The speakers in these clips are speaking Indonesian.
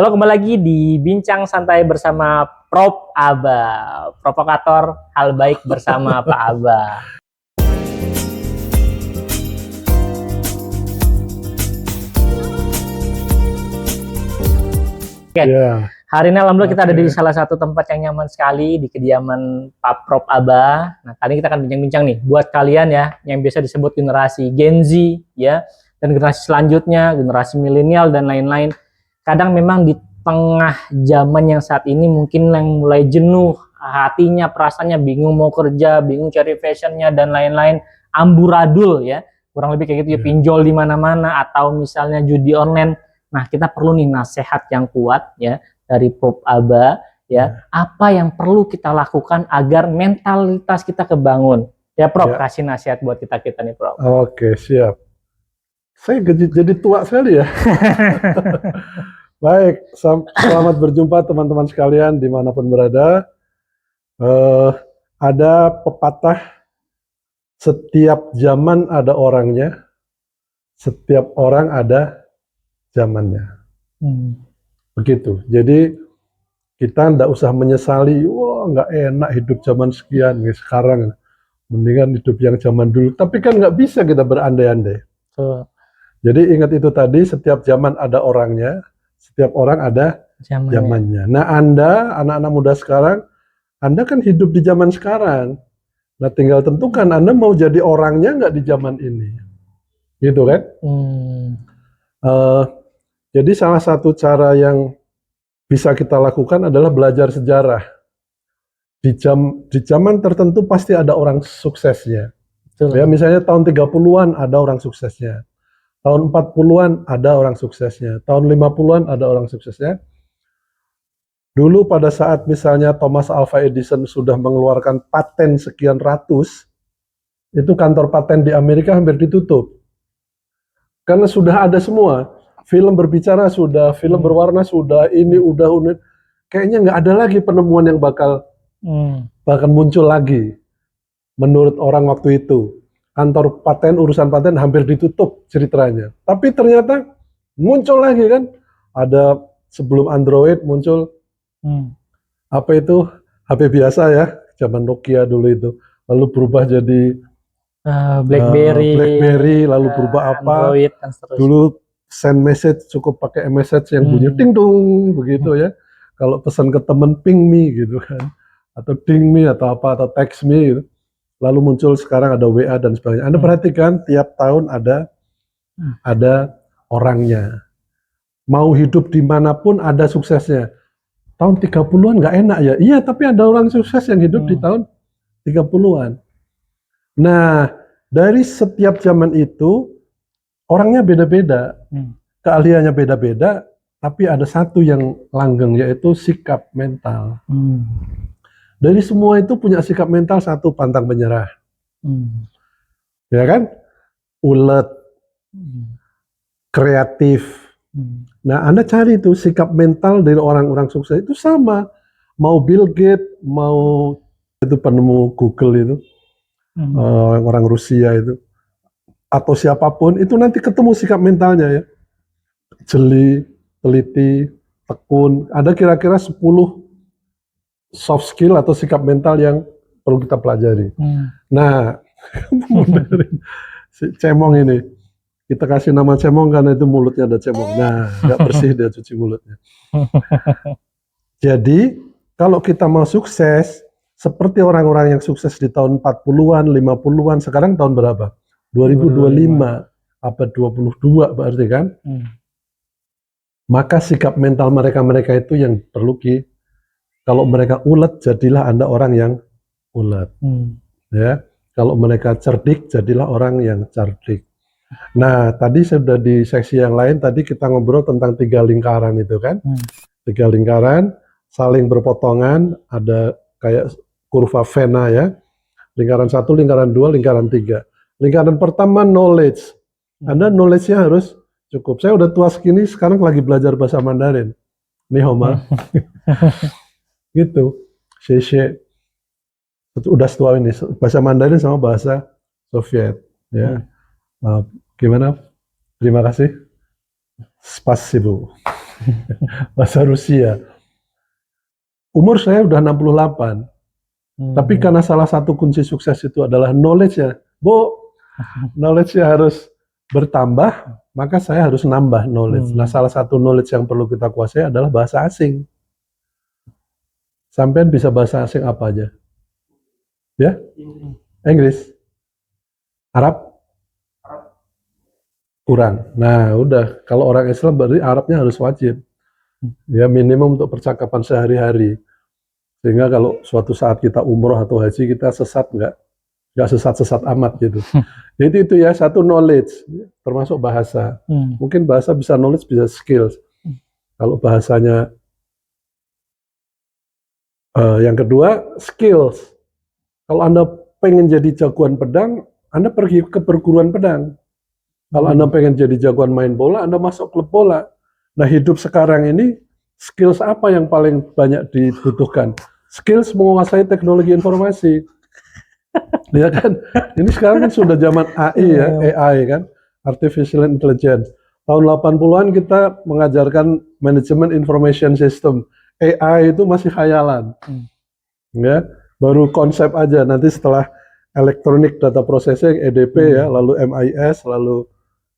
Halo, kembali lagi di Bincang Santai bersama Prof. Aba, provokator hal baik bersama Pak Aba. Oke, hari ini alhamdulillah kita ada di salah satu tempat yang nyaman sekali, di kediaman Pak Prof. Aba. Nah, kali ini kita akan bincang-bincang nih, buat kalian ya, yang biasa disebut generasi Gen Z, ya, dan generasi selanjutnya, generasi milenial dan lain-lain. Kadang memang di tengah zaman yang saat ini mungkin yang mulai jenuh hatinya, perasaannya, bingung mau kerja, bingung cari fashionnya dan lain-lain, amburadul ya, kurang lebih kayak gitu ya, pinjol di mana-mana atau misalnya judi online. Nah, kita perlu nih nasihat yang kuat ya dari Prof. Aba ya. Apa yang perlu kita lakukan agar mentalitas kita kebangun? Ya Prof, kasih nasihat buat kita nih Prof. Oke, siap. Saya jadi tua sekali ya. Baik, selamat berjumpa teman-teman sekalian dimanapun berada. Ada pepatah, setiap zaman ada orangnya, setiap orang ada zamannya. Begitu. Jadi kita nggak usah menyesali, wah nggak enak hidup zaman sekian, sekarang mendingan hidup yang zaman dulu. Tapi kan nggak bisa kita berandai-andai. Jadi ingat itu tadi, setiap zaman ada orangnya, setiap orang ada zamannya. Nah, Anda, anak-anak muda sekarang, Anda kan hidup di zaman sekarang. Nah, tinggal tentukan Anda mau jadi orangnya nggak di zaman ini. Gitu kan? Jadi salah satu cara yang bisa kita lakukan adalah belajar sejarah. Di zaman tertentu pasti ada orang suksesnya. Ya, misalnya tahun 30-an ada orang suksesnya. Tahun 40-an ada orang suksesnya. Tahun 50-an ada orang suksesnya. Dulu pada saat misalnya Thomas Alva Edison sudah mengeluarkan paten sekian ratus, itu kantor paten di Amerika hampir ditutup. Karena sudah ada semua. Film berbicara sudah, film berwarna sudah, ini udah, kayaknya nggak ada lagi penemuan yang bakal muncul lagi. Menurut orang waktu itu, kantor paten, urusan paten hampir ditutup ceritanya. Tapi ternyata muncul lagi kan, ada sebelum Android muncul apa itu HP biasa ya, zaman Nokia dulu itu, lalu berubah jadi BlackBerry, lalu berubah apa? Android, dulu send message cukup pakai message yang bunyi ding dong begitu ya. Kalau pesan ke temen ping me gitu kan, atau ding me atau apa, atau text me gitu. Lalu muncul sekarang ada WA dan sebagainya. Anda perhatikan tiap tahun ada orangnya. Mau hidup dimanapun ada suksesnya. Tahun 30-an nggak enak ya? Iya, tapi ada orang sukses yang hidup di tahun 30-an. Nah, dari setiap zaman itu orangnya beda-beda, keahliannya beda-beda, tapi ada satu yang langgeng, yaitu sikap mental. Dari semua itu punya sikap mental satu, pantang menyerah. Ya kan? Ulet, kreatif. Nah, Anda cari itu sikap mental dari orang-orang sukses itu sama. Mau Bill Gates, mau itu penemu Google itu, orang Rusia itu, atau siapapun, itu nanti ketemu sikap mentalnya ya. Jeli, teliti, tekun. Ada kira-kira 10 soft skill atau sikap mental yang perlu kita pelajari. Nah, si cemong ini, kita kasih nama cemong karena itu mulutnya ada cemong. Nah, nggak bersih dia cuci mulutnya. Jadi, kalau kita mau sukses, seperti orang-orang yang sukses di tahun 40-an, 50-an, sekarang tahun berapa? 2025, apa 22 berarti kan? Maka sikap mental mereka itu yang perlu kalau mereka ulet, jadilah Anda orang yang ulet. Ya, kalau mereka cerdik, jadilah orang yang cerdik. Nah, tadi sudah di seksi yang lain, tadi kita ngobrol tentang 3 lingkaran itu kan? 3 lingkaran, saling berpotongan, ada kayak kurva Venn ya. Lingkaran 1, lingkaran 2, lingkaran 3. Lingkaran pertama knowledge. Anda knowledge-nya harus cukup. Saya udah tua segini, sekarang lagi belajar bahasa Mandarin. Ni hao ma. Gitu. Xie. Udah setua ini. Bahasa Mandarin sama bahasa Soviet. Ya. Gimana? Terima kasih. Spasibo. bahasa Rusia. Umur saya udah 68, tapi karena salah satu kunci sukses itu adalah knowledge-nya. Bu, knowledge-nya harus bertambah, maka saya harus nambah knowledge. Nah, salah satu knowledge yang perlu kita kuasai adalah bahasa asing. Sampean bisa bahasa asing apa aja? Ya? Inggris? Arab? Kurang. Nah, udah. Kalau orang Islam berarti Arabnya harus wajib. Ya, minimum untuk percakapan sehari-hari. Sehingga kalau suatu saat kita umroh atau haji, kita sesat nggak sesat-sesat amat gitu. Jadi itu ya, satu knowledge, termasuk bahasa. Mungkin bahasa bisa knowledge, bisa skills. Kalau bahasanya yang kedua, skills. Kalau Anda pengen jadi jagoan pedang, Anda pergi ke perguruan pedang. Kalau Anda pengen jadi jagoan main bola, Anda masuk klub bola. Nah, hidup sekarang ini, skills apa yang paling banyak dibutuhkan? Skills menguasai teknologi informasi. Ya kan? Ini sekarang kan sudah zaman AI ya, AI kan, Artificial Intelligence. Tahun 80-an kita mengajarkan Management Information System. AI itu masih khayalan. Ya, baru konsep aja. Nanti setelah Electronic Data Processing, EDP ya, lalu MIS, lalu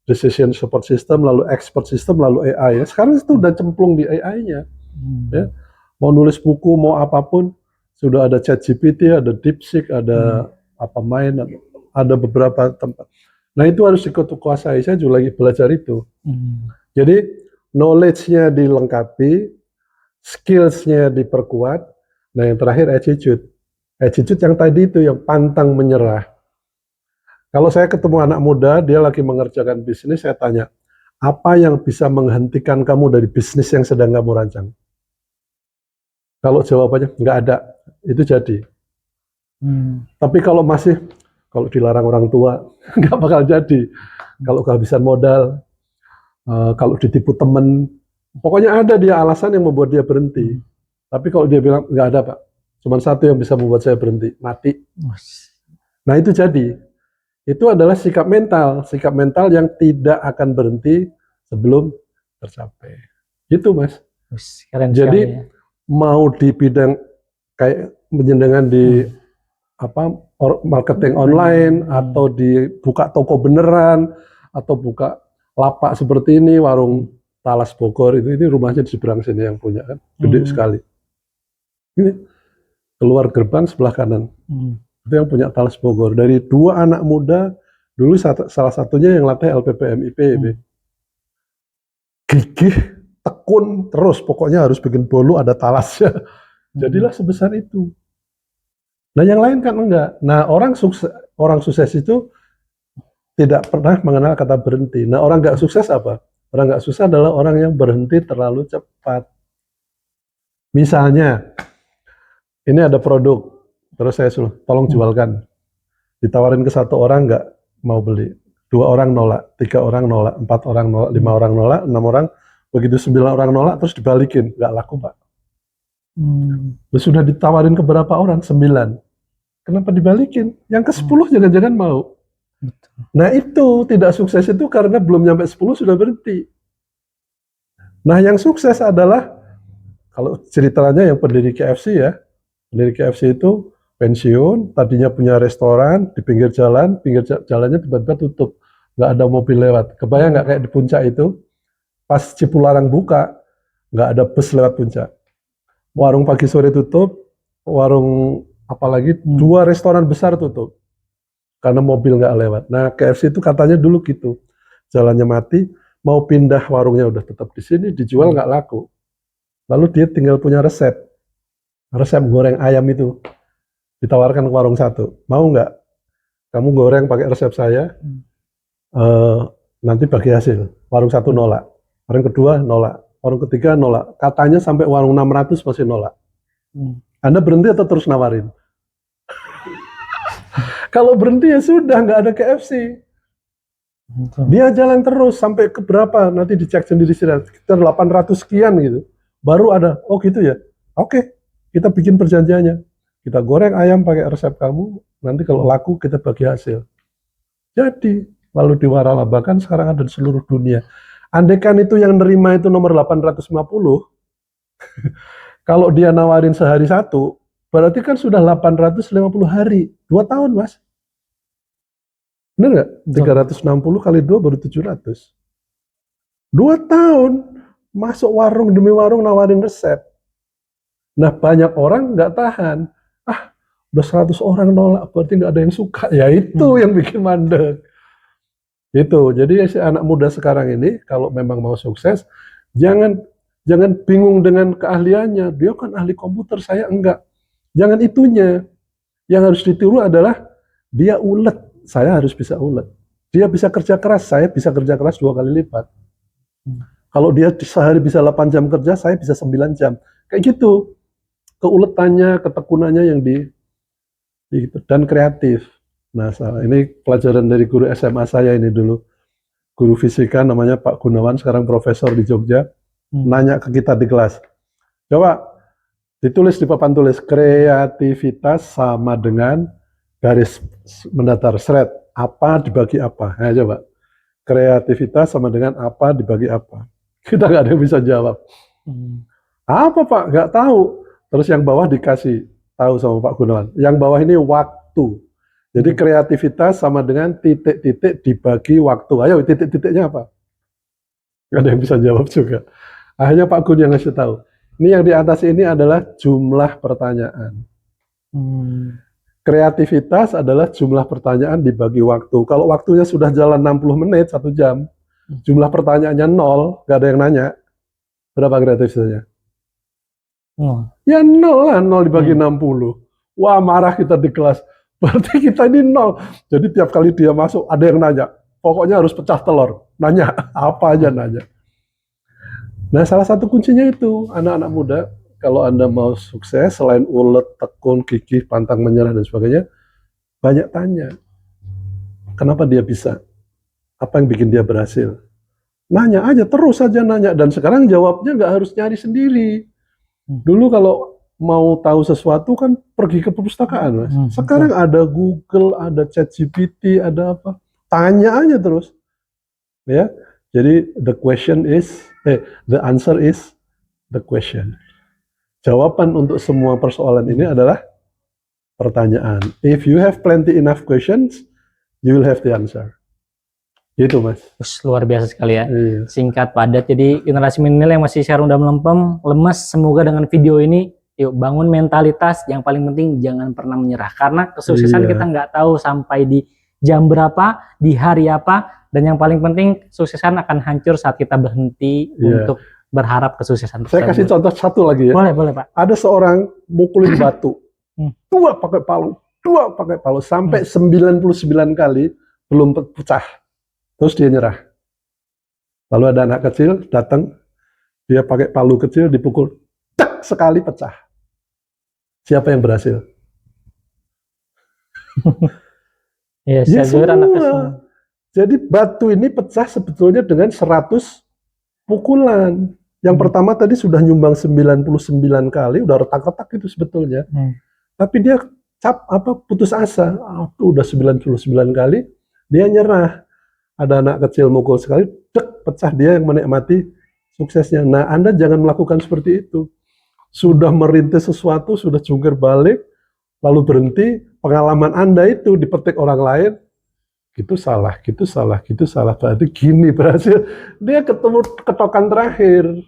Decision Support System, lalu Expert System, lalu AI ya. Sekarang itu udah cemplung di AI-nya. Ya. Mau nulis buku, mau apapun, sudah ada ChatGPT, ada DeepSeek, ada ada beberapa tempat. Nah, itu harus dikuasai. Saya juga lagi belajar itu. Jadi knowledge-nya dilengkapi, skills-nya diperkuat. Nah, yang terakhir attitude. Attitude yang tadi itu, yang pantang menyerah. Kalau saya ketemu anak muda, dia lagi mengerjakan bisnis, saya tanya, apa yang bisa menghentikan kamu dari bisnis yang sedang kamu rancang? Kalau jawabannya nggak ada, itu jadi. Tapi kalau dilarang orang tua, nggak bakal jadi. Kalau kehabisan modal, kalau ditipu temen, pokoknya ada dia alasan yang membuat dia berhenti. Tapi kalau dia bilang, nggak ada Pak, cuma satu yang bisa membuat saya berhenti, mati. Nah, itu jadi. Itu adalah sikap mental yang tidak akan berhenti sebelum tercapai. Gitu Mas. Keren Jadi sekali, ya. Mau di bidang kayak menjenengan di marketing online, atau dibuka toko beneran, atau buka lapak seperti ini, warung Talas Bogor, ini rumahnya di seberang sini yang punya kan, gede sekali. Ini keluar gerbang sebelah kanan. Itu yang punya Talas Bogor. Dari 2 anak muda, dulu salah satunya yang latih LPPM IPB. Gigih, tekun, terus pokoknya harus bikin bolu ada talasnya. Jadilah sebesar itu. Nah, yang lain kan enggak. Nah, orang sukses itu tidak pernah mengenal kata berhenti. Nah, orang nggak sukses apa? Orang nggak sukses adalah orang yang berhenti terlalu cepat. Misalnya, ini ada produk, terus saya suruh, tolong jualkan. Ditawarin ke 1 orang, nggak mau beli. 2 orang nolak, 3 orang nolak, 4 orang nolak, 5 orang nolak, 6 orang, begitu 9 orang nolak, terus dibalikin. Nggak laku, Pak. Terus sudah ditawarin ke berapa orang? 9. Kenapa dibalikin? Yang ke-10 jangan-jangan mau. Nah, itu tidak sukses itu karena belum nyampe 10 sudah berhenti. Nah, yang sukses adalah, kalau ceritanya yang pendiri KFC ya, pendiri KFC itu pensiun, tadinya punya restoran di pinggir jalannya tiba-tiba tutup, nggak ada mobil lewat. Kebayang nggak kayak di puncak itu, pas Cipularang buka, nggak ada bus lewat puncak. Warung pagi sore tutup, warung apalagi 2 restoran besar tutup, karena mobil nggak lewat. Nah, KFC itu katanya dulu gitu, jalannya mati, mau pindah warungnya udah tetap di sini, dijual nggak laku. Lalu dia tinggal punya resep goreng ayam itu, ditawarkan ke warung 1, mau nggak kamu goreng pakai resep saya, nanti bagi hasil. Warung 1 nolak, warung kedua nolak, warung ketiga nolak, katanya sampai warung 600 masih nolak. Anda berhenti atau terus nawarin? Kalau berhenti ya sudah, nggak ada KFC. Dia jalan terus sampai ke berapa, nanti dicek sendiri sekitar 800 sekian gitu. Baru ada, oh gitu ya, oke, kita bikin perjanjiannya. Kita goreng ayam pakai resep kamu, nanti kalau laku kita bagi hasil. Jadi, lalu diwaralabakan sekarang ada di seluruh dunia. Andekan itu yang nerima itu nomor 850, kalau dia nawarin sehari satu, berarti kan sudah 850 hari. 2 tahun, Mas. Benar nggak? 360 kali 2 baru 700. 2 tahun. Masuk warung demi warung nawarin resep. Nah, banyak orang nggak tahan. Ah, udah 100 orang nolak, berarti nggak ada yang suka. Ya itu yang bikin mandek. Itu. Jadi si anak muda sekarang ini, kalau memang mau sukses, jangan bingung dengan keahliannya. Dia kan ahli komputer, saya enggak. Jangan itunya. Yang harus ditiru adalah dia ulet, saya harus bisa ulet. Dia bisa kerja keras, saya bisa kerja keras 2 kali lipat. Kalau dia sehari bisa 8 jam kerja, saya bisa 9 jam. Kayak gitu. Keuletannya, ketekunannya yang gitu. Dan kreatif. Nah, ini pelajaran dari guru SMA saya ini dulu. Guru fisika namanya Pak Gunawan, sekarang profesor di Jogja. Nanya ke kita di kelas. Coba ditulis di papan tulis, kreativitas sama dengan garis mendatar seret. Apa dibagi apa? Nah, coba. Kreativitas sama dengan apa dibagi apa? Kita nggak ada yang bisa jawab. Apa Pak? Nggak tahu. Terus yang bawah dikasih tahu sama Pak Gunawan. Yang bawah ini waktu. Jadi kreativitas sama dengan titik-titik dibagi waktu. Ayo titik-titiknya apa? Nggak ada yang bisa jawab juga. Akhirnya Pak Gun yang ngasih tahu. Ini yang di atas ini adalah jumlah pertanyaan. Kreativitas adalah jumlah pertanyaan dibagi waktu. Kalau waktunya sudah jalan 60 menit, 1 jam, jumlah pertanyaannya 0, nggak ada yang nanya. Berapa kreativitasnya? Ya 0 lah, 0 dibagi 60. Wah, marah kita di kelas. Berarti kita ini 0. Jadi tiap kali dia masuk, ada yang nanya. Pokoknya harus pecah telur. Nanya, apa aja nanya. Nah, salah satu kuncinya itu, anak-anak muda, kalau Anda mau sukses, selain ulet, tekun, gigih, pantang menyerah, dan sebagainya, banyak tanya. Kenapa dia bisa? Apa yang bikin dia berhasil? Nanya aja, terus saja nanya. Dan sekarang jawabnya nggak harus nyari sendiri. Dulu kalau mau tahu sesuatu kan pergi ke perpustakaan, Mas. Sekarang ada Google, ada ChatGPT, ada apa. Tanya aja terus. Ya. Jadi the answer is the question. Jawaban untuk semua persoalan ini adalah pertanyaan. If you have plenty enough questions, you will have the answer. Gitu, Mas. Luar biasa sekali ya. Iya. Singkat, padat. Jadi generasi milenial yang masih sekarang udah melempem, lemes, semoga dengan video ini, yuk bangun mentalitas. Yang paling penting jangan pernah menyerah. Karena kesuksesan kita nggak tahu sampai di jam berapa, di hari apa. Dan yang paling penting, kesuksesan akan hancur saat kita berhenti untuk berharap kesuksesan. Saya kasih contoh satu lagi ya. Boleh Pak. Ada seorang mukulin batu, dua pakai palu, sampai 99 kali belum pecah. Terus dia nyerah. Lalu ada anak kecil datang, dia pakai palu kecil dipukul, tak sekali pecah. Siapa yang berhasil? Ya, semua. Anak kecil. Jadi batu ini pecah sebetulnya dengan 100 pukulan. Yang pertama tadi sudah nyumbang 99 kali, udah retak-retak itu sebetulnya. Tapi dia putus asa. Udah 99 kali, dia nyerah. Ada anak kecil mukul sekali, pecah, dia yang menikmati suksesnya. Nah, Anda jangan melakukan seperti itu. Sudah merintis sesuatu, sudah jungkir balik, lalu berhenti, pengalaman Anda itu dipetik orang lain, gitu salah. Berarti gini berhasil. Dia ketemu ketokan terakhir.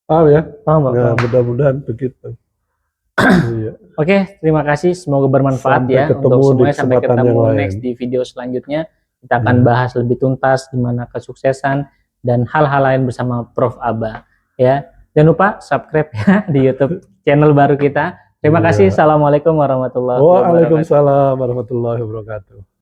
Paham ya? Paham, Pak. Nah, mudah-mudahan begitu. Iya. Oke, terima kasih. Semoga bermanfaat ya untuk semuanya. Sampai ketemu next di video selanjutnya. Kita akan bahas lebih tuntas gimana kesuksesan dan hal-hal lain bersama Prof. Aba. Ya, jangan lupa subscribe ya di YouTube channel baru kita. Terima kasih. Assalamualaikum warahmatullahi wabarakatuh. Waalaikumsalam warahmatullahi wabarakatuh.